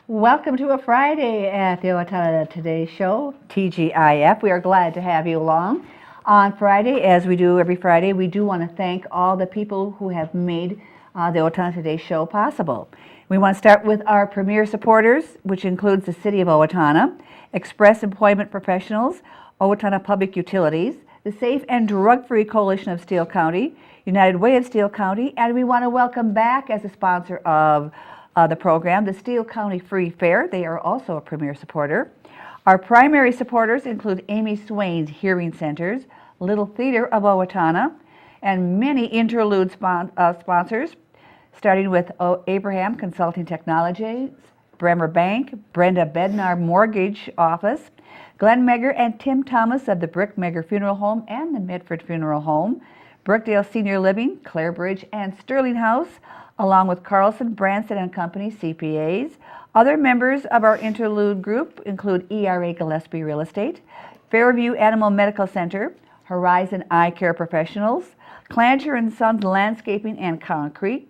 Welcome to a Friday at the Owatonna Today Show, TGIF. We are glad to have you along. On Friday, as we do every Friday, we do want to thank all the people who have made the Owatonna Today Show possible. We want to start with our premier supporters, which includes the City of Owatonna, Express Employment Professionals, Owatonna Public Utilities, the Safe and Drug-Free Coalition of Steele County, United Way of Steele County, and we want to welcome back as a sponsor of the program, the Steele County Free Fair. They are also a premier supporter. Our primary supporters include Amy Swain's Hearing Centers, Little Theater of Owatonna, and many interlude sponsors, starting with Abraham Consulting Technologies, Bremer Bank, Brenda Bednar Mortgage Office, Glenn Megger and Tim Thomas of the Brick Megger Funeral Home and the Medford Funeral Home, Brookdale Senior Living, Clare Bridge, and Sterling House, along with Carlson, Branson and Company CPAs. Other members of our interlude group include ERA Gillespie Real Estate, Fairview Animal Medical Center, Horizon Eye Care Professionals, Clancher and Sons Landscaping and Concrete,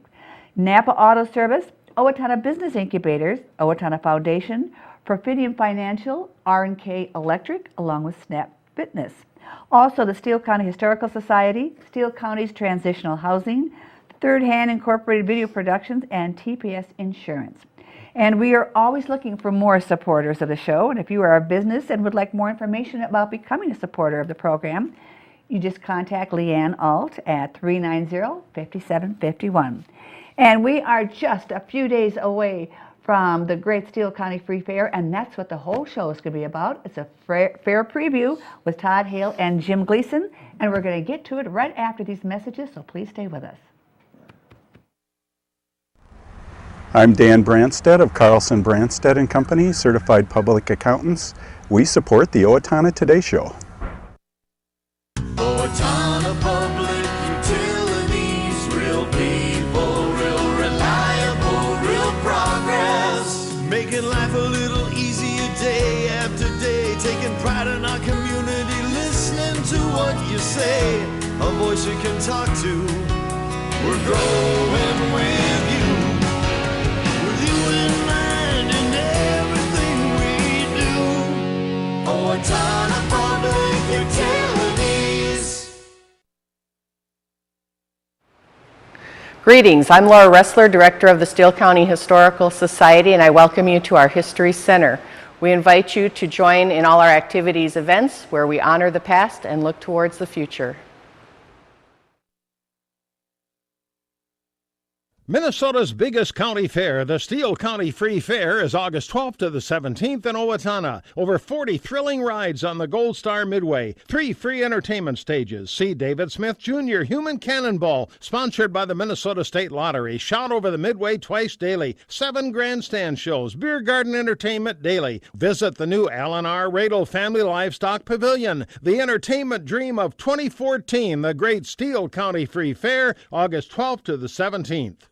Napa Auto Service, Owatonna Business Incubators, Owatonna Foundation, Perfidium Financial, R&K Electric, along with Snap Fitness. Also, the Steele County Historical Society, Steele County's Transitional Housing, Third Hand Incorporated Video Productions, and TPS Insurance. And we are always looking for more supporters of the show. And if you are a business and would like more information about becoming a supporter of the program, you just contact Leanne Alt at 390-5751. And we are just a few days away from the great Steele County Free Fair, and that's what the whole show is going to be about. It's a fair preview with Todd, Hale, and Jim Gleason, and we're going to get to it right after these messages, so please stay with us. I'm Dan Branstead of Carlson Branstead and Company, Certified Public Accountants. We support the Owatonna Today Show. Owatonna Public Utilities, real people, real reliable, real progress. Making life a little easier day after day, taking pride in our community, listening to what you say, a voice you can talk to. We're growing with you. Owatonna Public Utilities. Greetings, I'm Laura Ressler, Director of the Steele County Historical Society, and I welcome you to our History Center. We invite you to join in all our activities events where we honor the past and look towards the future. Minnesota's biggest county fair, the Steele County Free Fair, is August 12th to the 17th in Owatonna. Over 40 thrilling rides on the Gold Star Midway, 3 free entertainment stages. See David Smith Jr. Human Cannonball, sponsored by the Minnesota State Lottery. Shout over the Midway twice daily. 7 grandstand shows, beer garden entertainment daily. Visit the new Alan R. Radel Family Livestock Pavilion. The entertainment dream of 2014, the great Steele County Free Fair, August 12th to the 17th.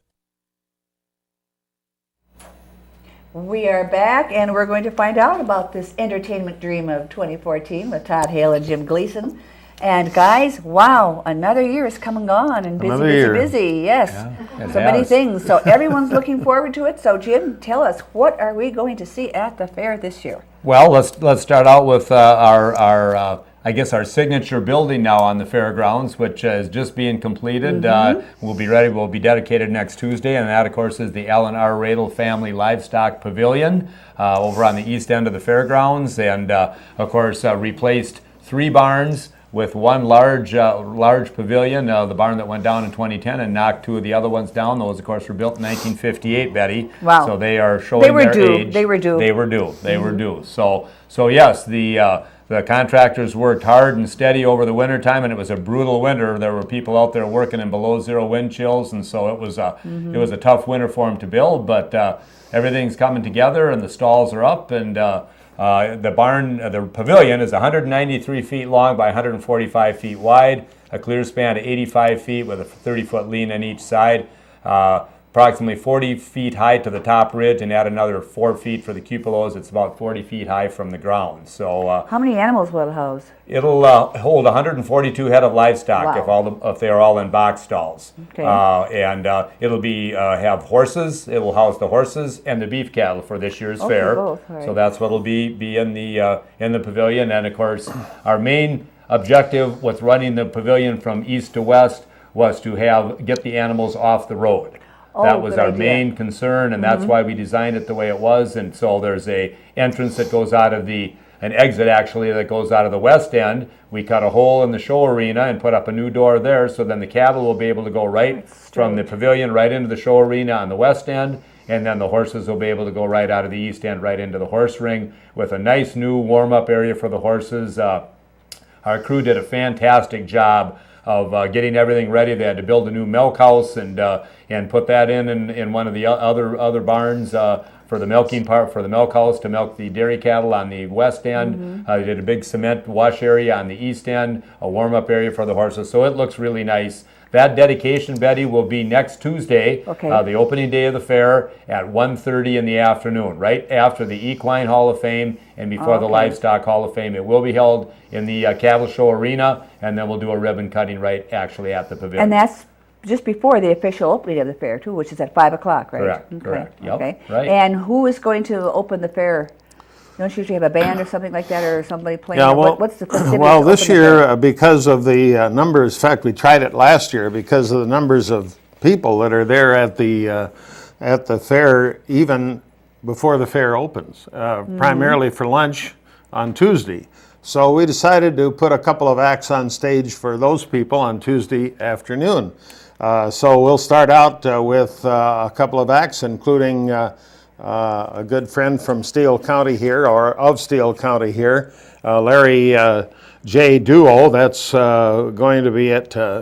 We are back, and we're going to find out about this entertainment dream of 2014 with Todd Hale and Jim Gleason. And guys, wow, another year is come and gone, and busy. Yes, yeah, so many things. So everyone's looking forward to it. So Jim, tell us, what are we going to see at the fair this year? Well, let's start out with our I guess our signature building now on the fairgrounds, which is just being completed. We'll be ready. We'll be dedicated next Tuesday, and that, of course, is the Alan R. Radel Family Livestock Pavilion over on the east end of the fairgrounds, and of course replaced 3 barns with 1 large pavilion. The barn that went down in 2010 and knocked 2 of the other ones down. Those, of course, were built in 1958, Betty. Wow! So they are showing their age. They were due. They were due. So yes, the contractors worked hard and steady over the winter time, and it was a brutal winter. There were people out there working in below zero wind chills, and so it was a tough winter for them to build. But everything's coming together, and the stalls are up, and the pavilion is 193 feet long by 145 feet wide, a clear span of 85 feet with a 30-foot lean on each side. approximately 40 feet high to the top ridge, and add another 4 feet for the cupolas. It's about 40 feet high from the ground. So How many animals will it house? it'll hold 142 head of livestock if they are all in box stalls. Okay. And it'll be have horses. It will house the horses and the beef cattle for this year's fair. both, all right. So that's what'll be in the pavilion. And of course, our main objective with running the pavilion from east to west was to get the animals off the road. That was good our idea. main concern, and that's why we designed it the way it was. And so there's a entrance that goes out of an exit actually that goes out of the west end. We cut a hole in the show arena and put up a new door there, so then the cattle will be able to go right from the pavilion right into the show arena on the west end, and then the horses will be able to go right out of the east end right into the horse ring with a nice new warm-up area for the horses. Our crew did a fantastic job of getting everything ready. They had to build a new milk house and put that in one of the other barns for the milking part, for the milk house to milk the dairy cattle on the west end. They did a big cement wash area on the east end, a warm-up area for the horses. So it looks really nice. That dedication, Betty, will be next Tuesday, the opening day of the fair at 1:30 in the afternoon, right after the Equine Hall of Fame and before the Livestock Hall of Fame. It will be held in the Cattle Show Arena, and then we'll do a ribbon cutting right actually at the pavilion. And that's just before the official opening of the fair, too, which is at 5 o'clock, right? Correct, correct. Yep, Okay. right. And who is going to open the fair? Don't you usually have a band or something like that, or somebody playing? Yeah, well, What's the festivities well, to this open the year, fair? because of the numbers, in fact, we tried it last year, because of the numbers of people that are there at the fair, even before the fair opens, primarily for lunch on Tuesday. So we decided to put a couple of acts on stage for those people on Tuesday afternoon. So we'll start out with a couple of acts, including a good friend from Steele County here, or of Steele County here, Larry J. Duo. That's going to be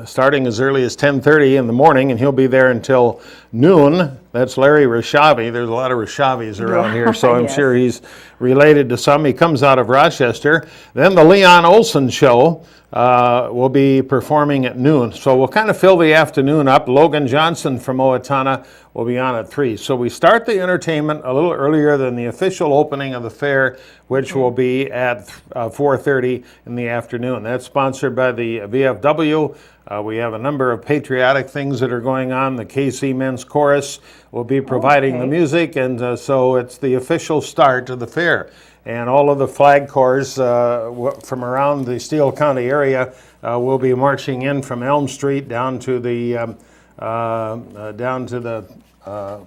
starting as early as 10:30 in the morning, and he'll be there until noon. That's Larry Rashavi. There's a lot of Rashavis around here, so I'm Yes. sure he's related to some. He comes out of Rochester. Then the Leon Olson Show will be performing at noon. So we'll kind of fill the afternoon up. Logan Johnson from Owatonna will be on at 3. So we start the entertainment a little earlier than the official opening of the fair, which will be at 4:30 in the afternoon. That's sponsored by the VFW. We have a number of patriotic things that are going on. The KC Men's Chorus will be providing the music, and so it's the official start of the fair. And all of the flag corps from around the Steele County area will be marching in from Elm Street down to the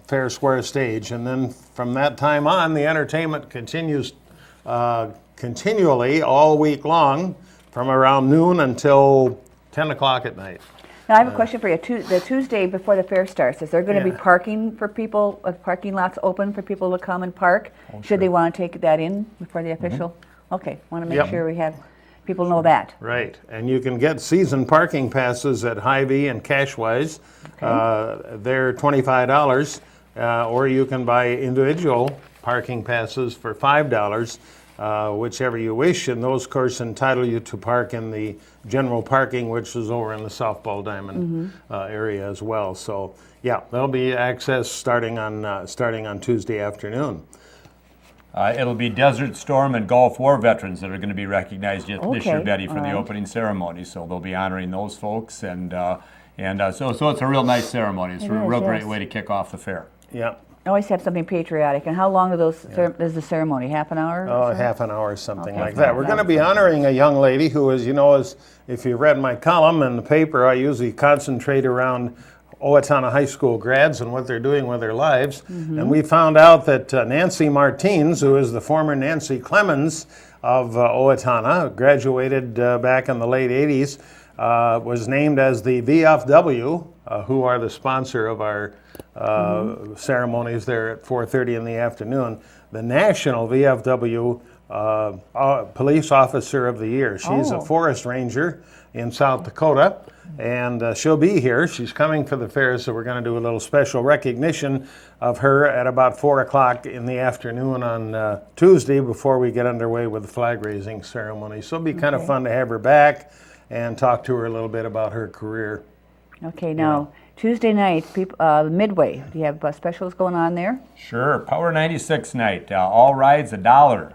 Fair Square stage. And then from that time on, the entertainment continues continually all week long from around noon until 10 o'clock at night. Now, I have a question for you. The Tuesday before the fair starts, is there going to be parking for people, parking lots open for people to come and park? Should they want to take that in before the official? Okay, want to make Yep. sure we have, people know that. Right, and you can get season parking passes at Hy-Vee and Cashwise. They're $25, or you can buy individual parking passes for $5, whichever you wish, and those, of course, entitle you to park in the general parking, which is over in the softball diamond area as well. So, yeah, there'll be access starting on Tuesday afternoon. It'll be Desert Storm and Gulf War veterans that are going to be recognized this year, Okay, Betty, for the opening ceremony. So they'll be honoring those folks, and so it's a real nice ceremony. It's a real great yes. way to kick off the fair. Yeah. Always have something patriotic. And how long are is the ceremony? Half an hour? Oh, half an hour, something like that. We're going to be honoring a young lady who is, if you read my column in the paper, I usually concentrate around Owatonna High School grads and what they're doing with their lives. And we found out that Nancy Martins, who is the former Nancy Clemens of Owatonna, graduated back in the late 80s, was named as the VFW, who are the sponsor of our ceremonies there at 4:30 in the afternoon, the National VFW Police Officer of the Year. She's a forest ranger in South Dakota, and she'll be here. She's coming for the fair, so we're going to do a little special recognition of her at about 4 o'clock in the afternoon on Tuesday before we get underway with the flag raising ceremony. So it'll be kind of fun to have her back and talk to her a little bit about her career. Okay, now, Tuesday night, Midway, do you have specials going on there? Sure. Power 96 night. All rides $1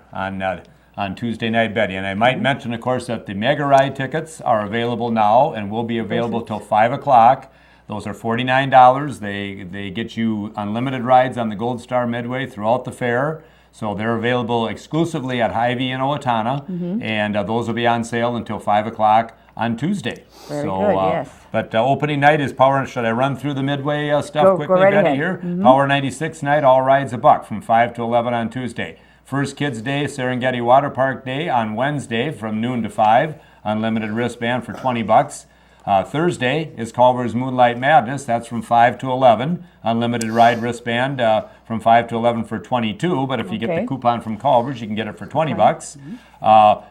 on Tuesday night, Betty. And I might mention, of course, that the Mega Ride tickets are available now and will be available till 5 o'clock. Those are $49. They get you unlimited rides on the Gold Star Midway throughout the fair. So they're available exclusively at Hy-Vee in Owatonna, and those will be on sale until 5 o'clock on Tuesday. Very good, yes. But opening night is Power. Should I run through the Midway stuff Go quickly, right Betty? ahead. Here, Power 96 night, all rides $1 from 5 to 11 on Tuesday. First Kids Day, Serengeti Water Park Day on Wednesday from noon to 5. Unlimited wristband for $20. Thursday is Culver's Moonlight Madness. That's from 5 to 11. Unlimited ride wristband from 5 to 11 for $22. But if you get the coupon from Culver's, you can get it for $20.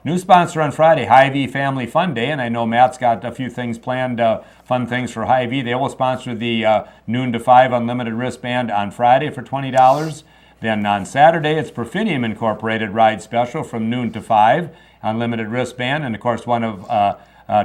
New sponsor on Friday, Hy-Vee Family Fun Day. And I know Matt's got a few things planned, fun things for Hy-Vee. They will sponsor the noon to 5 unlimited wristband on Friday for $20. Then on Saturday, it's Perfinium Incorporated Ride Special from noon to 5. Unlimited wristband. And of course,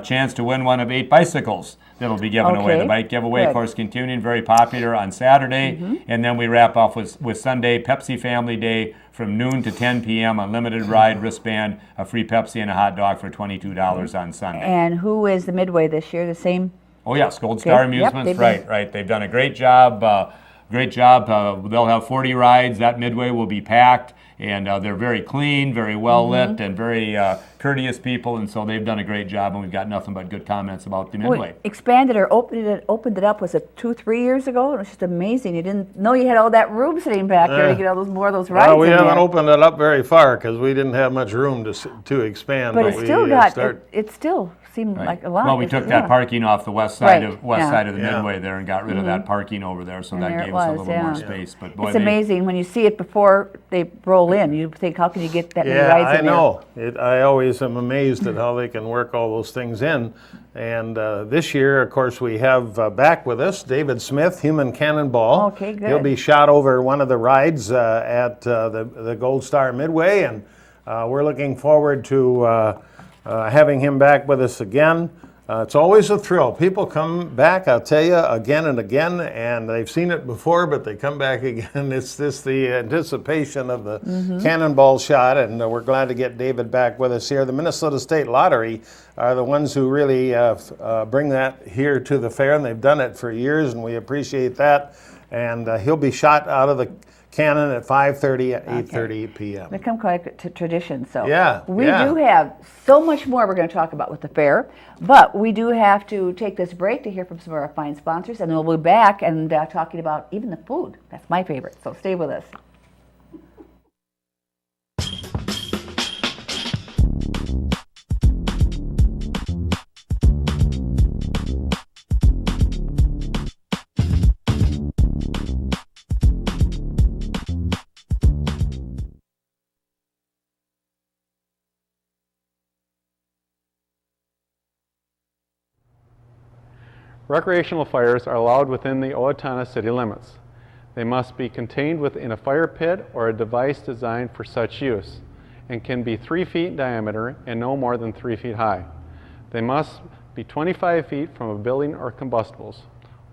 chance to win one of 8 bicycles that'll be given away. The bike giveaway, of course, continuing very popular on Saturday. And then we wrap off with Sunday, Pepsi Family Day from noon to 10 p.m. Unlimited ride wristband, a free Pepsi and a hot dog for $22 on Sunday. And who is the Midway this year? The same? Oh, yes, Gold Star Amusements. Right. They've done a great job. They'll have 40 rides. That Midway will be packed. And they're very clean, very well lit, and very courteous people, and so they've done a great job, and we've got nothing but good comments about the Midway. Well, expanded or opened it up, was it 2-3 years ago? It was just amazing. You didn't know you had all that room sitting back there to get all more of those rides. Well, we in haven't there. opened it up very far because we didn't have much room to expand. But it still it still seemed like a lot. Well, we took that parking off the west side of the Yeah. Midway there and got rid of that parking over there, so And that there gave it us a was, little more space. But boy, It's amazing when you see it before they roll in. You think, how can you get that many Yeah, rides I in there? know. I always am amazed at how they can work all those things in. And this year, of course, we have back with us David Smith, Human Cannonball. Okay, good. He'll be shot over one of the rides at the Gold Star Midway, and we're looking forward to having him back with us again. It's always a thrill. People come back, I'll tell you, again and again, and they've seen it before, but they come back again. It's just the anticipation of the cannonball shot, and we're glad to get David back with us here. The Minnesota State Lottery are the ones who really bring that here to the fair, and they've done it for years, and we appreciate that. And he'll be shot out of the cannon at 5:30 at 8:30 p.m. They come quite a tradition. So We do have so much more we're going to talk about with the fair, but we do have to take this break to hear from some of our fine sponsors, and then we'll be back and talking about even the food. That's my favorite, so stay with us. Recreational fires are allowed within the Owatonna city limits. They must be contained within a fire pit or a device designed for such use, and can be 3 feet in diameter and no more than 3 feet high. They must be 25 feet from a building or combustibles.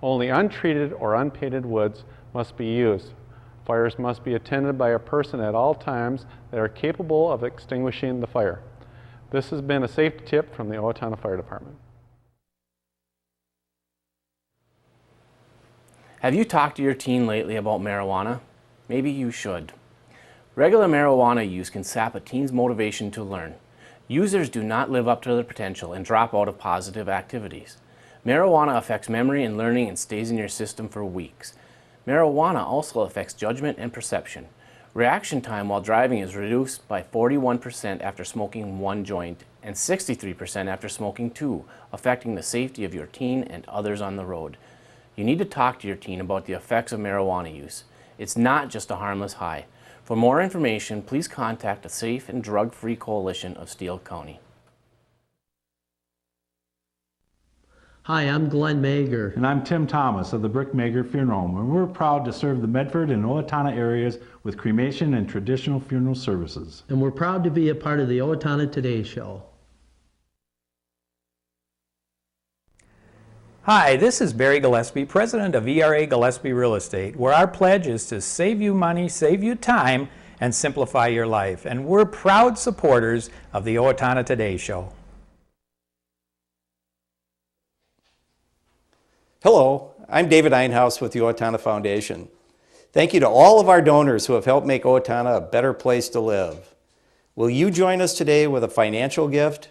Only untreated or unpainted woods must be used. Fires must be attended by a person at all times that are capable of extinguishing the fire. This has been a safety tip from the Owatonna Fire Department. Have you talked to your teen lately about marijuana? Maybe you should. Regular marijuana use can sap a teen's motivation to learn. Users do not live up to their potential and drop out of positive activities. Marijuana affects memory and learning and stays in your system for weeks. Marijuana also affects judgment and perception. Reaction time while driving is reduced by 41% after smoking 1 joint and 63% after smoking 2, affecting the safety of your teen and others on the road. You need to talk to your teen about the effects of marijuana use. It's not just a harmless high. For more information, please contact the Safe and Drug-Free Coalition of Steele County. Hi, I'm Glenn Mager. And I'm Tim Thomas of the Brick Mager Funeral Home, and we're proud to serve the Medford and Owatonna areas with cremation and traditional funeral services. And we're proud to be a part of the Owatonna Today Show. Hi, this is Barry Gillespie, president of ERA Gillespie Real Estate, where our pledge is to save you money, save you time, and simplify your life. And we're proud supporters of the Owatonna Today Show. Hello, I'm David Einhaus with the Owatonna Foundation. Thank you to all of our donors who have helped make Owatonna a better place to live. Will you join us today with a financial gift?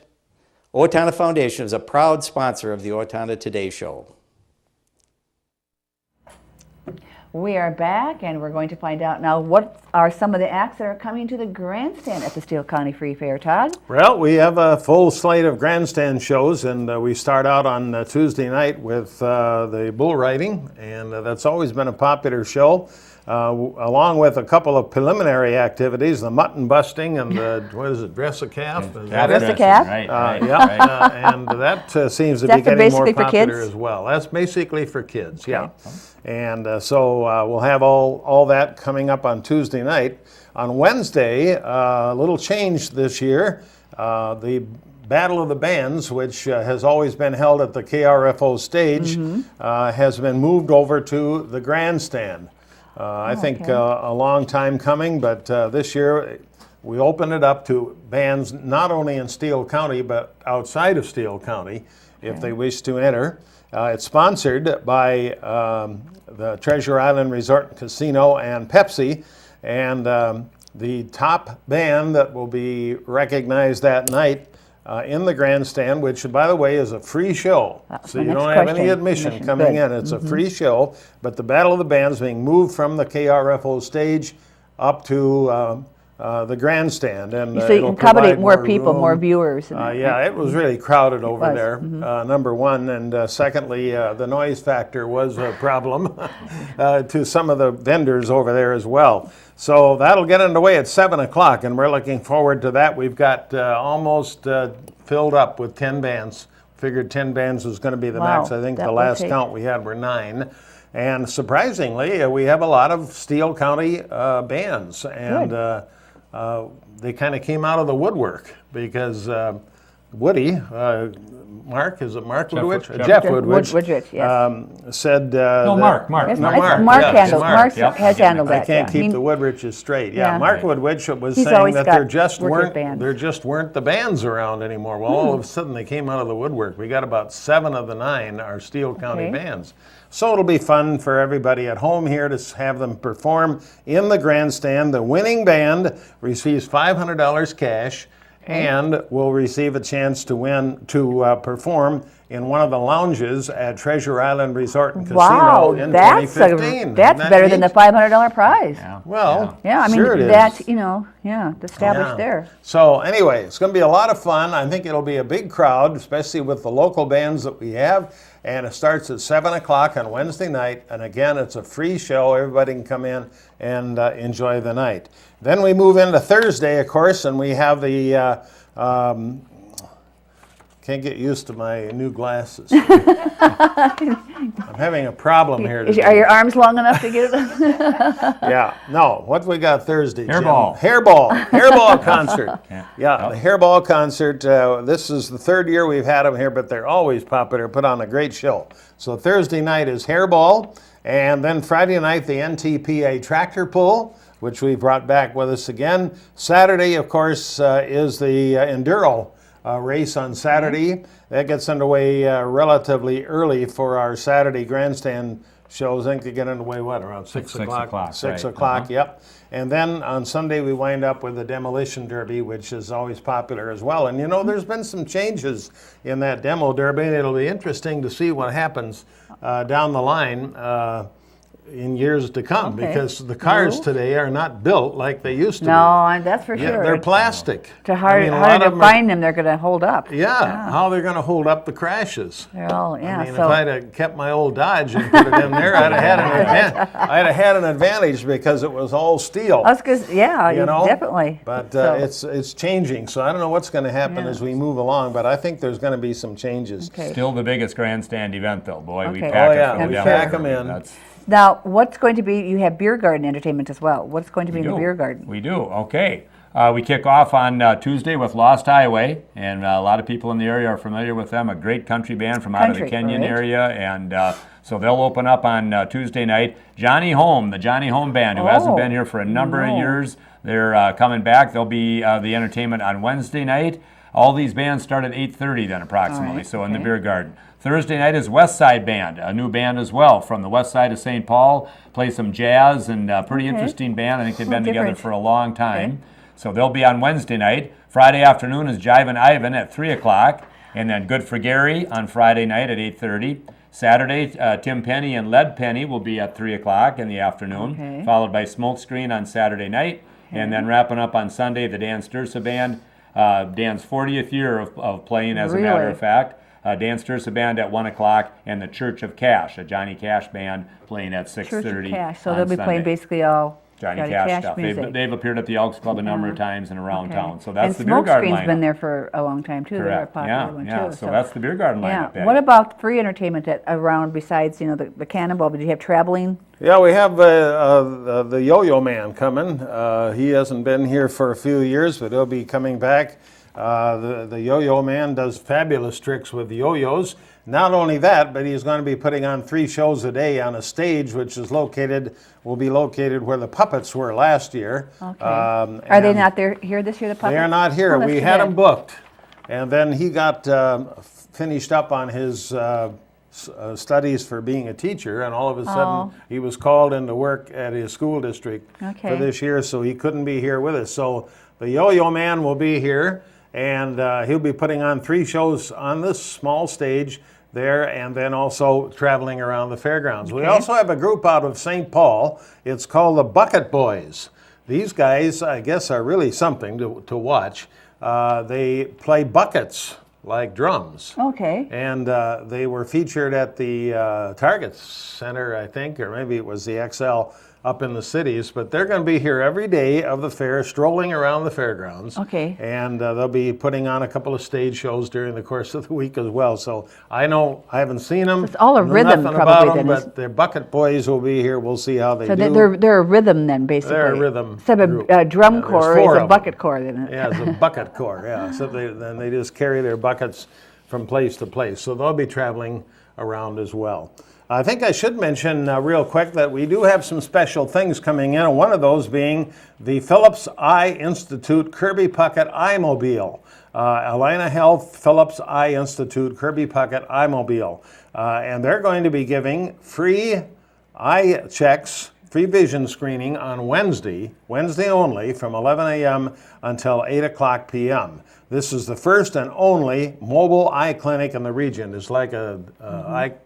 Owatonna Foundation is a proud sponsor of the Owatonna Today Show. We are back, and we're going to find out now what are some of the acts that are coming to the grandstand at the Steele County Free Fair. Todd? Well, we have a full slate of grandstand shows, and we start out on Tuesday night with the bull riding, and that's always been a popular show. Along with a couple of preliminary activities, the mutton busting and the, what is it, dress a calf? Dress a calf? And that seems to be getting more popular as well. That's basically for kids, yeah. And so we'll have all that coming up on Tuesday night. On Wednesday, a little change this year, the Battle of the Bands, which has always been held at the KRFO stage, has been moved over to the grandstand. I think a long time coming, but this year we opened it up to bands not only in Steele County, but outside of Steele County, if they wish to enter. It's sponsored by the Treasure Island Resort and Casino and Pepsi, and the top band that will be recognized that night in the grandstand, which, by the way, is a free show. So you don't have any admission coming in. It's a free show, but the Battle of the Bands being moved from the KRFO stage up to the grandstand. And so you can accommodate more people, more viewers. Yeah, it was really crowded over there, number one. And secondly, the noise factor was a problem to some of the vendors over there as well. So that'll get underway at 7 o'clock, and we're looking forward to that. We've got almost filled up with 10 bands. Figured 10 bands was going to be the max. I think the last count we had were 9. And surprisingly, we have a lot of Steele County bands. And they kind of came out of the woodwork because Woody, Mark, is it Mark Woodwich? Jeff Woodwich, yes. said Mark Mark has handled that. I can't keep the Woodriches straight. Mark Woodwich was saying that there just weren't the bands around anymore. Well, all of a sudden they came out of the woodwork. We got about 7 of the 9 are Steele County bands. So it'll be fun for everybody at home here to have them perform in the grandstand. The winning band receives $500 cash and will receive a chance to perform in one of the lounges at Treasure Island Resort and Casino in 2015. That's better than the $500 prize. Well, I mean, sure it is. That's, established there. So anyway, it's going to be a lot of fun. I think it'll be a big crowd, especially with the local bands that we have. And it starts at 7 o'clock on Wednesday night. And again, it's a free show. Everybody can come in and enjoy the night. Then we move into Thursday, of course, and we have the can't get used to my new glasses. I'm having a problem here today. Are your arms long enough to get it? Yeah. No. What we got Thursday, Jim? Hairball. Hairball concert. The Hairball concert. This is the 3rd year we've had them here, but they're always popular. Put on a great show. So Thursday night is Hairball, and then Friday night the NTPA tractor pull, which we brought back with us again. Saturday, of course, is the Enduro race on Saturday. That gets underway relatively early for our Saturday grandstand shows. I think they get underway, around 6 o'clock? 6 o'clock, yep. And then on Sunday, we wind up with the Demolition Derby, which is always popular as well. And there's been some changes in that Demo Derby, and it'll be interesting to see what happens down the line in years to come, because the cars today are not built like they used to be. No, that's for sure. They're plastic. It's harder to find them. They're going to hold up. How they're going to hold up the crashes. They're all, if I'd have kept my old Dodge and put it in there, I'd have had an advantage because it was all steel. That's because, definitely. But it's changing, so I don't know what's going to happen as we move along, but I think there's going to be some changes. Still the biggest grandstand event, though. Boy, we we pack pack them in. Now, what's going to be, you have beer garden entertainment as well. What's going to be in the beer garden? We do, okay. We kick off on Tuesday with Lost Highway, and a lot of people in the area are familiar with them. A great country band from out of the Kenyon area, and so they'll open up on Tuesday night. Johnny Home, the Johnny Home Band, who hasn't been here for a number of years, they're coming back. They'll be the entertainment on Wednesday night. All these bands start at 8:30 then approximately, so in the beer garden. Thursday night is West Side Band, a new band as well from the west side of St. Paul. Play some jazz and pretty interesting band. I think they've been together for a long time. So they'll be on Wednesday night. Friday afternoon is Jive and Ivan at 3 o'clock. And then Good for Gary on Friday night at 8:30. Saturday, Tim Penny and Lead Penny will be at 3 o'clock in the afternoon, followed by Smokescreen on Saturday night. And then wrapping up on Sunday, the Dan Stursa Band. Dan's 40th year of playing, as a matter of fact. Dan Stursa Band at 1 o'clock, and the Church of Cash, a Johnny Cash band, playing at 6:30. Church of Cash, so they'll be playing basically all Johnny Cash stuff. They've appeared at the Elks Club a number of times and around town. So that's the beer garden lineup. Smokescreen's been there for a long time too. They're a popular one too. So that's the beer garden lineup. What about free entertainment around besides the Cannonball? Did you have traveling? Yeah, we have the Yo-Yo Man coming. He hasn't been here for a few years, but he'll be coming back. The Yo-Yo Man does fabulous tricks with yo-yos. Not only that, but he's going to be putting on 3 shows a day on a stage, which will be located where the puppets were last year. Okay. Are they not here this year, the puppets? They are not here. We had them booked. And then he got finished up on his studies for being a teacher, and all of a sudden he was called into work at his school district for this year, so he couldn't be here with us. So the Yo-Yo Man will be here, and he'll be putting on 3 shows on this small stage there, and then also traveling around the fairgrounds. We also have a group out of St. Paul. It's called the Bucket Boys. These guys, I guess, are really something to watch. They play buckets like drums. Okay. And they were featured at the Target Center, I think, or maybe it was the XL up in the cities, but they're going to be here every day of the fair, strolling around the fairgrounds. Okay. And they'll be putting on a couple of stage shows during the course of the week as well. So I haven't seen them. It's all a rhythm, nothing probably, about them, then, but their Bucket Boys will be here. We'll see how they do. So they're a rhythm then, basically. They're a rhythm Instead of a drum corps, it's a bucket corps then. Yeah, it's a bucket corps, yeah. So then they just carry their buckets from place to place. So they'll be traveling around as well. I think I should mention real quick that we do have some special things coming in, and one of those being the Phillips Eye Institute Kirby Puckett Eye Mobile. Alina Health, Phillips Eye Institute Kirby Puckett Eye Mobile. And they're going to be giving free eye checks, free vision screening on Wednesday only, from 11 a.m. until 8 o'clock p.m. This is the first and only mobile eye clinic in the region. It's like a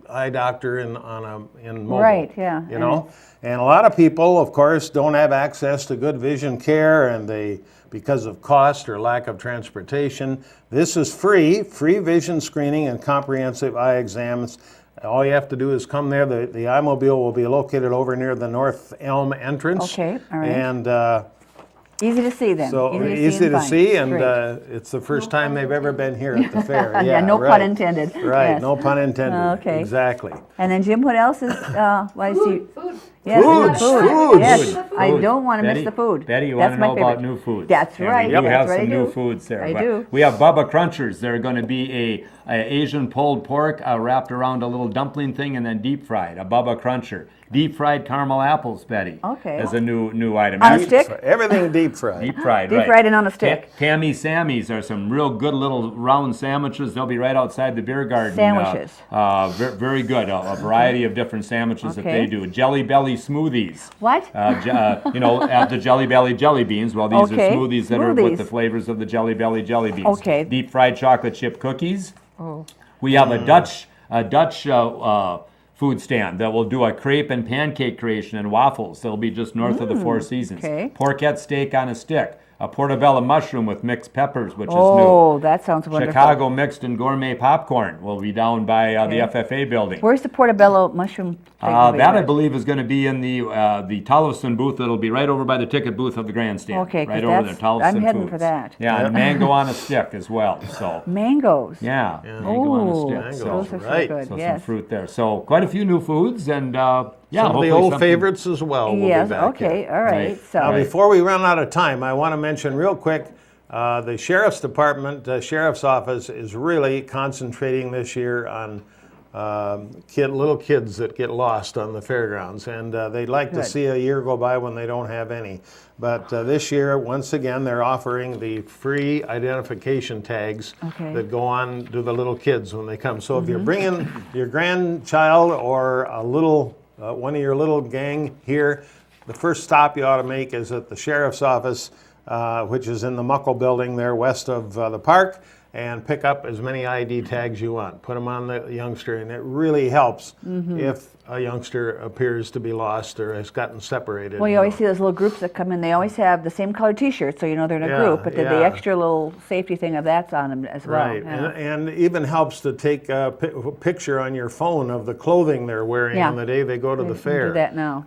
eye doctor in mobile. Right, yeah. You know? And a lot of people, of course, don't have access to good vision care, and because of cost or lack of transportation. This is free vision screening and comprehensive eye exams. All you have to do is come there. The iMobile will be located over near the North Elm entrance. Okay, all right. And easy to see then. so easy to see, and it's the first time they've ever been here at the fair. Yeah, no pun intended. Right, Yes. no pun intended. Okay. Exactly. And then Jim, what else is? Food. Yes, Food. Yes, Food. I don't want to miss the food. Betty, you That's want to my know favorite. about new foods? That's And right. We do That's have what some I new do. foods there. I But do. We have Bubba Crunchers. They're going to be a Asian pulled pork wrapped around a little dumpling thing and then deep fried. A Bubba Cruncher. Deep fried caramel apples, Betty. Okay. As a new item. On a stick? Everything deep fried. Deep fried, Deep right. fried and on a stick. Tammy Sammy's are some real good little round sandwiches. They'll be right outside the beer garden. Sandwiches. Very good. A variety of different sandwiches that Okay. they do. Jelly Belly smoothies. What? The Jelly Belly jelly beans. Well, these Okay. are smoothies that are with Smoothies. the flavors of the Jelly Belly jelly beans. Okay. Deep fried chocolate chip cookies. Oh. We have a Dutch food stand that will do a crepe and pancake creation and waffles. They'll be just north of the Four Seasons. okay. Porchette steak on a stick. A portobello mushroom with mixed peppers, which is new. Oh, that sounds wonderful. Chicago mixed and gourmet popcorn will be down by the Okay. FFA building. Where's the portobello mushroom? That I believe is going to be in the Tollefson booth. It'll be right over by the ticket booth of the grandstand. Okay, 'cause right over there. that's- Tollefson I'm heading Foods. for that. Yeah, and a mango on a stick as well. So Mangoes. mango on a Oh, stick. Mangoes, those are so right. good. So yes. some fruit there. So quite a few new foods, and Yeah, some of the hopefully old something- favorites as well will Yes, be back okay, here. all right. So Now, before we run out of time, I want to mention real quick, the Sheriff's Department, Sheriff's Office is really concentrating this year on little kids that get lost on the fairgrounds. And they'd like to Good. see a year go by when they don't have any. But this year, once again, they're offering the free identification tags Okay. that go on to the little kids when they come. So if you're bringing your grandchild or a little, one of your little gang here, the first stop you ought to make is at the Sheriff's Office, which is in the Muckle Building there west of the park, and pick up as many ID tags you want. Put them on the youngster, and it really helps if a youngster appears to be lost or has gotten separated. well, you always see those little groups that come in. They always have the same colored T-shirts, so you know they're in a group. But the extra little safety thing of that's on them as well. Right, Yeah. and even helps to take a picture on your phone of the clothing they're wearing Yeah. on the day they go to You the can fair. do that now.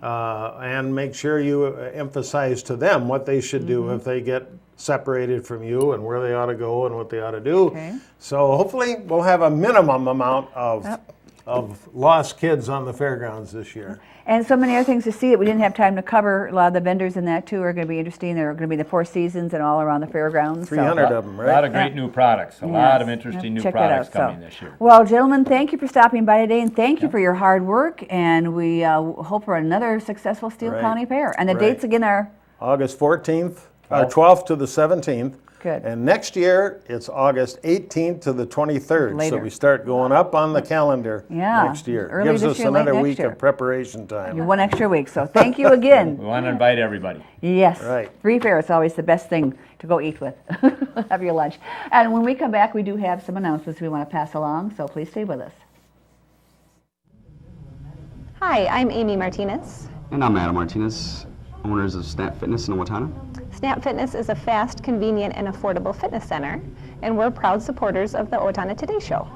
And make sure you emphasize to them what they should do if they get separated from you and where they ought to go and what they ought to do. Okay. So hopefully we'll have a minimum amount of lost kids on the fairgrounds this year. And so many other things to see that we didn't have time to cover. A lot of the vendors in that too are going to be interesting. They're going to be the Four Seasons and all around the fairgrounds. 300 of them, A right? lot of great new products, a lot of Yes. interesting new Check that products out. coming So, this year. Well, gentlemen, thank you for stopping by today, and thank you for your hard work. And we hope for another successful Steele Right. County Fair. And the Right. dates again are August 14th, 12th to the 17th. Good. And next year, it's August 18th to the 23rd. Later. So we start going up on the calendar Yeah, next year. early Gives this us year, late another next week year. of preparation time. 1 extra week. So thank you again. We want to invite everybody. Yes. Right. Free fair is always the best thing to go eat with. Have your lunch. And when we come back, we do have some announcements we want to pass along, so please stay with us. Hi, I'm Amy Martinez. And I'm Adam Martinez, owners of Snap Fitness in Owatonna. Snap Fitness is a fast, convenient, and affordable fitness center, and we're proud supporters of the Owatonna Today Show.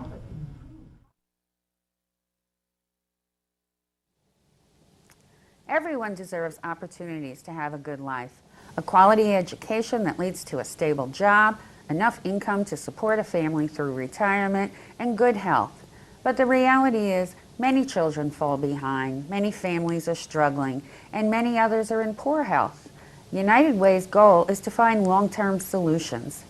Everyone deserves opportunities to have a good life, a quality education that leads to a stable job, enough income to support a family through retirement, and good health. But the reality is, many children fall behind, many families are struggling, and many others are in poor health. United Way's goal is to find long-term solutions.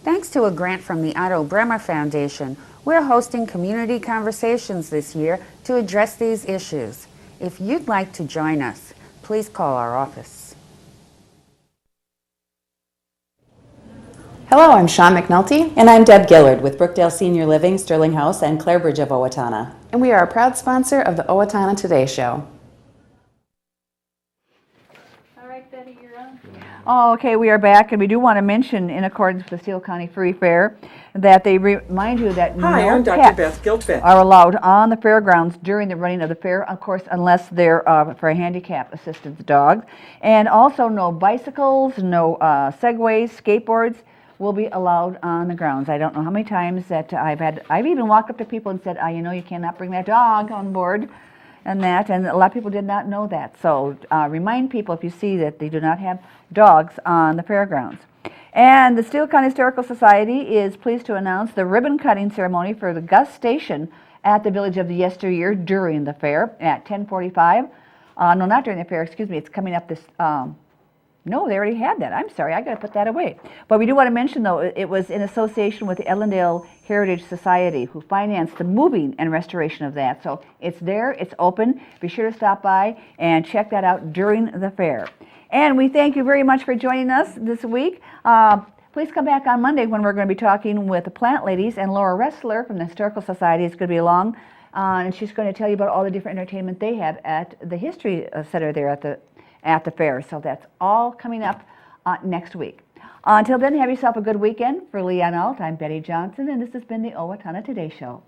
Thanks to a grant from the Otto Bremer Foundation, we're hosting community conversations this year to address these issues. If you'd like to join us, please call our office. Hello, I'm Sean McNulty. And I'm Deb Gillard with Brookdale Senior Living, Sterling House, and Clarebridge of Owatonna. And we are a proud sponsor of the Owatonna Today Show. Oh, okay, we are back, and we do want to mention, in accordance with the Steele County Free Fair, that they remind you that Hi, no I'm Dr. pets Beth Giltfett. are allowed on the fairgrounds during the running of the fair, of course, unless they're for a handicap assistance dog. And also no bicycles, no segways, skateboards will be allowed on the grounds. I don't know how many times that I've even walked up to people and said, you know, you cannot bring that dog on board. And a lot of people did not know that. So remind people if you see that they do not have dogs on the fairgrounds. And the Steele County Historical Society is pleased to announce the ribbon cutting ceremony for the Gus Station at the Village of the Yesteryear during the fair at 10:45. No, not during the fair, excuse me. It's coming up this... No, they already had that. I'm sorry, I got to put that away. But we do want to mention, though, it was in association with the Ellendale Heritage Society, who financed the moving and restoration of that. So it's there, it's open. Be sure to stop by and check that out during the fair. And we thank you very much for joining us this week. Please come back on Monday when we're going to be talking with the Plant Ladies, and Laura Ressler from the Historical Society is going to be along. And she's going to tell you about all the different entertainment they have at the History Center there at the fair. So that's all coming up next week. Until then, have yourself a good weekend. For Leanne Alt, I'm Betty Johnson, and this has been the Owatonna Today Show.